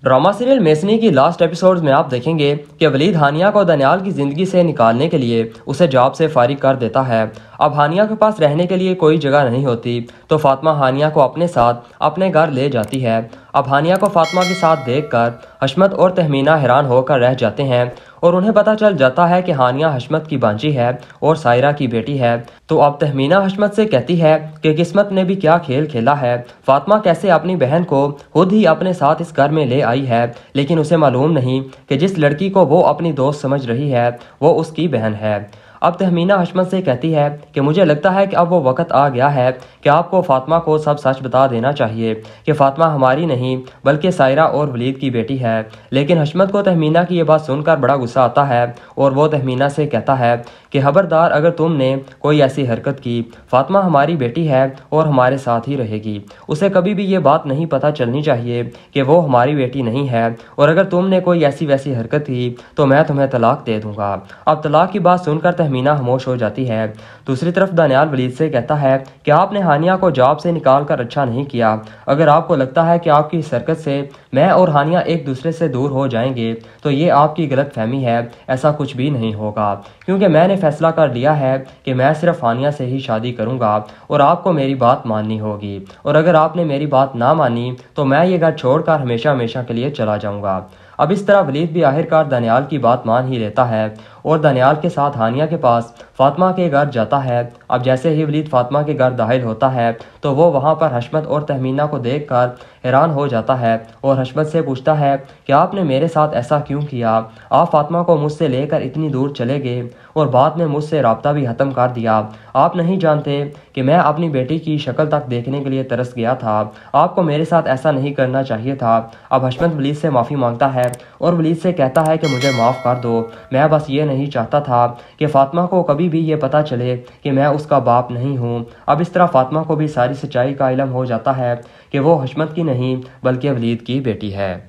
Drama serial मेसनी की last episodes में आप देखेंगे कि वलीद हानिया को दनियाल की ज़िंदगी से निकालने के लिए उसे जॉब से फारिग कर देता है। अब हानिया के पास रहने के लिए कोई जगह नहीं होती तो फातिमा हानिया को अपने साथ अपने घर ले जाती है। अब हानिया को फातिमा के साथ देखकर हशमत और तहमीना हैरान होकर रह जाते हैं और उन्हें पता चल जाता है कि हानिया हशमत की बांजी है और सायरा की बेटी है। तो अब तहमीना हशमत से कहती है कि किस्मत ने भी क्या खेल खेला है, फातिमा कैसे अपनी बहन को खुद ही अपने साथ इस घर में ले आई है, लेकिन उसे मालूम नहीं कि जिस लड़की को वो अपनी दोस्त समझ रही है वो उसकी बहन है। अब तहमीना हशमत से कहती है कि मुझे लगता है कि अब वो वक्त आ गया है कि आपको फातिमा को सब सच बता देना चाहिए कि फातिमा हमारी नहीं बल्कि सायरा और वलीद की बेटी है। लेकिन हशमत को तहमीना की ये बात सुनकर बड़ा गुस्सा आता है और वो तहमीना से कहता है कि खबरदार, अगर तुमने कोई ऐसी हरकत की, फातिमा हमारी बेटी है और हमारे साथ ही रहेगी। उसे कभी भी ये बात नहीं पता चलनी चाहिए कि वो हमारी बेटी नहीं है, और अगर तुमने कोई ऐसी वैसी हरकत की तो मैं तुम्हें तलाक दे दूंगा। अब तलाक की बात सुनकर तहमीना खामोश हो जाती है। दूसरी तरफ दनियाल वलीद से कहता है कि आपने हानिया को जॉब से निकाल कर अच्छा नहीं किया। अगर आपको लगता है कि आपकी इस हरकत से मैं और हानिया एक दूसरे से दूर हो जाएंगे तो ये आपकी गलत फहमी है। ऐसा कुछ भी नहीं होगा, क्योंकि मैंने फैसला कर लिया है कि मैं सिर्फ हानिया से ही शादी करूंगा और आपको मेरी बात माननी होगी, और अगर आपने मेरी बात ना मानी तो मैं ये घर छोड़कर हमेशा हमेशा के लिए चला जाऊंगा। अब इस तरह वलीद भी आखिरकार दनियाल की बात मान ही लेता है और दनियाल के साथ हानिया के पास फातिमा के घर जाता है। अब जैसे ही वलीद फातिमा के घर दाखिल होता है तो वो वहाँ पर हशमत और तहमीना को देखकर हैरान हो जाता है और हशमत से पूछता है कि आपने मेरे साथ ऐसा क्यों किया? आप फातिमा को मुझसे लेकर इतनी दूर चले गए और बाद में मुझसे रब्ता भी ख़त्म कर दिया। आप नहीं जानते कि मैं अपनी बेटी की शक्ल तक देखने के लिए तरस गया था। आपको मेरे साथ ऐसा नहीं करना चाहिए था। अब हशमत वलीद से माफ़ी मांगता है और वलीद से कहता है कि मुझे माफ़ कर दो, मैं बस ये नहीं चाहता था कि फातिमा को कभी भी ये पता चले कि मैं उसका बाप नहीं हूँ। अब इस तरह फातिमा को भी सारी सच्चाई का इल्म हो जाता है कि वो हशमत की नहीं बल्कि वलीद की बेटी है।